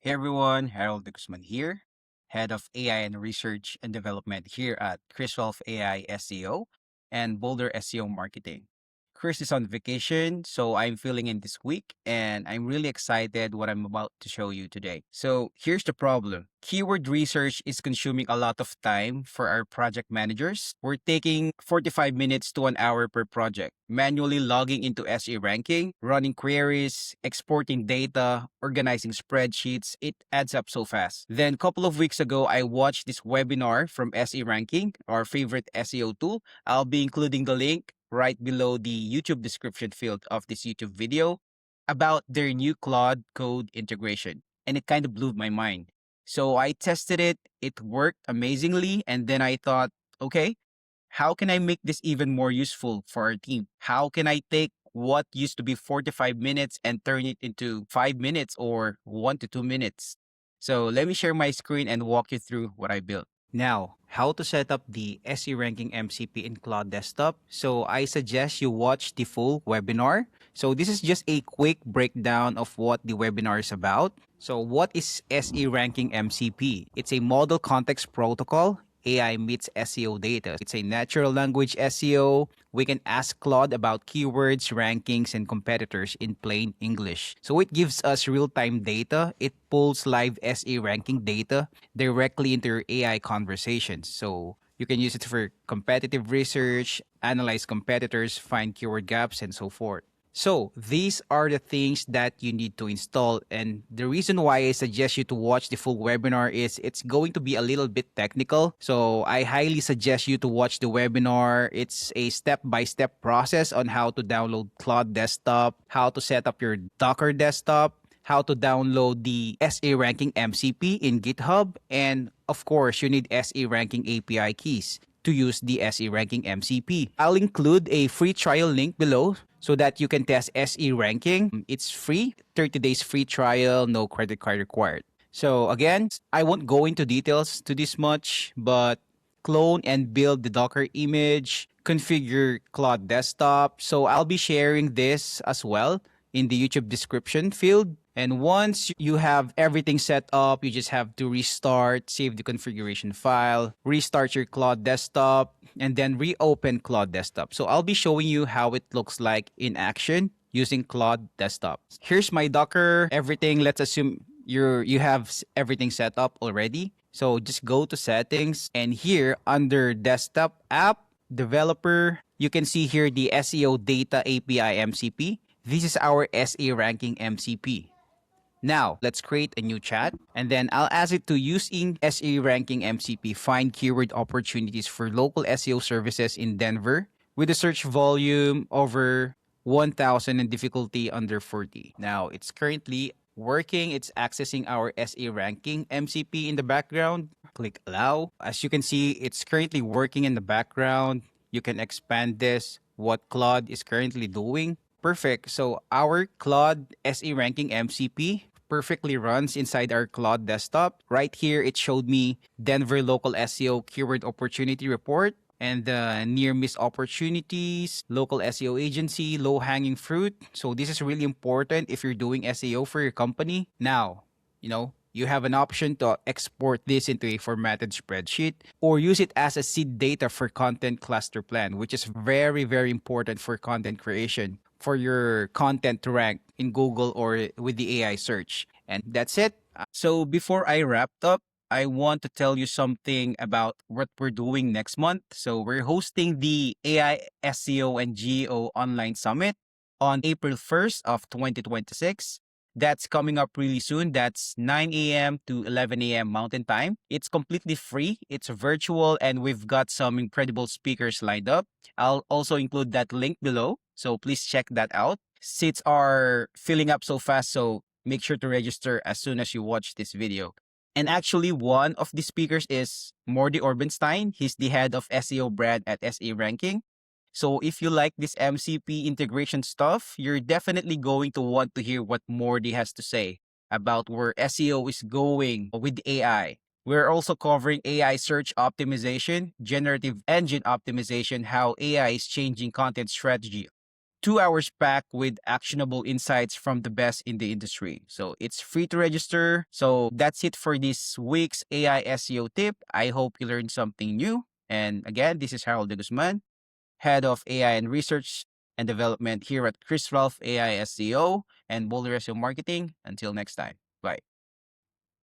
Hey everyone, Harold Guzman here, Head of AI and Research and Development here at Chris AI SEO and Boulder SEO Marketing. Chris is on vacation, so I'm filling in this week and I'm really excited what I'm about to show you today. So here's the problem. Keyword research is consuming a lot of time for our project managers. We're taking 45 minutes to an hour per project, manually logging into SE Ranking, running queries, exporting data, organizing spreadsheets. It adds up so fast. Then a couple of weeks ago, I watched this webinar from SE Ranking, our favorite SEO tool. I'll be including the link right below the YouTube description field of this YouTube video about their new Claude code integration. And it kind of blew my mind. So I tested it, it worked amazingly, and then I thought, okay, how can I make this even more useful for our team? How can I take what used to be 45 minutes and turn it into 5 minutes or 1 to 2 minutes? So let me share my screen and walk you through what I built. Now, how to set up the SE Ranking MCP in Claude Desktop. So I suggest you watch the full webinar. So this is just a quick breakdown of what the webinar is about. So what is SE Ranking MCP? It's a model context protocol. AI meets SEO data. It's a natural language SEO. We can ask Claude about keywords, rankings, and competitors in plain English. So it gives us real-time data. It pulls live SE ranking data directly into your AI conversations. So you can use it for competitive research, analyze competitors, find keyword gaps, and so forth. So these are the things that you need to install, and the reason why I suggest you to watch the full webinar is it's going to be a little bit technical. So I highly suggest you to watch the webinar. It's a step-by-step process on how to download Claude Desktop, how to set up your Docker desktop, how to download the SE Ranking MCP in GitHub, and of course, you need SE Ranking API keys to use the SE Ranking MCP. I'll include a free trial link below so that you can test SE Ranking. It's free, 30 days free trial, no credit card required. So again, I won't go into details to this much, but clone and build the Docker image, configure Claude Desktop. So I'll be sharing this as well in the YouTube description field. And once you have everything set up, you just have to restart, save the configuration file, restart your Claude Desktop, and then reopen Claude Desktop. So I'll be showing you how it looks like in action using Claude Desktop. Here's my Docker, everything. Let's assume you have everything set up already. So just go to settings, and here under desktop app, developer, you can see here the SEO data API MCP. This is our SE Ranking MCP. Now, let's create a new chat, and then I'll ask it to using SE Ranking MCP find keyword opportunities for local SEO services in Denver with a search volume over 1,000 and difficulty under 40. Now, it's currently working. It's accessing our SE Ranking MCP in the background. Click allow. As you can see, it's currently working in the background. You can expand this, what Claude is currently doing. Perfect. So our Claude SE Ranking MCP perfectly runs inside our Claude desktop. Right here, it showed me Denver local SEO keyword opportunity report and the near miss opportunities, local SEO agency, low hanging fruit. So this is really important if you're doing SEO for your company. Now, you have an option to export this into a formatted spreadsheet or use it as a seed data for content cluster plan, which is very, very important for content creation, for your content to rank in Google or with the AI search. And that's it. So before I wrap up, I want to tell you something about what we're doing next month. So we're hosting the AI SEO and GEO Online Summit on April 1st of 2026. That's coming up really soon. That's 9 a.m. to 11 a.m. Mountain Time. It's completely free. It's virtual, and we've got some incredible speakers lined up. I'll also include that link below, so please check that out. Seats are filling up so fast, so make sure to register as soon as you watch this video. And actually, one of the speakers is Mordy Orbenstein. He's the head of SEO brand at SE Ranking. So if you like this MCP integration stuff, you're definitely going to want to hear what Mordy has to say about where SEO is going with AI. We're also covering AI search optimization, generative engine optimization, how AI is changing content strategy 2 hours packed with actionable insights from the best in the industry. So it's free to register. So that's it for this week's AI SEO tip. I hope you learned something new. And again, this is Harold de Guzman, Head of AI and Research and Development here at Chris Ralph AI SEO and Boulder SEO Marketing. Until next time, bye.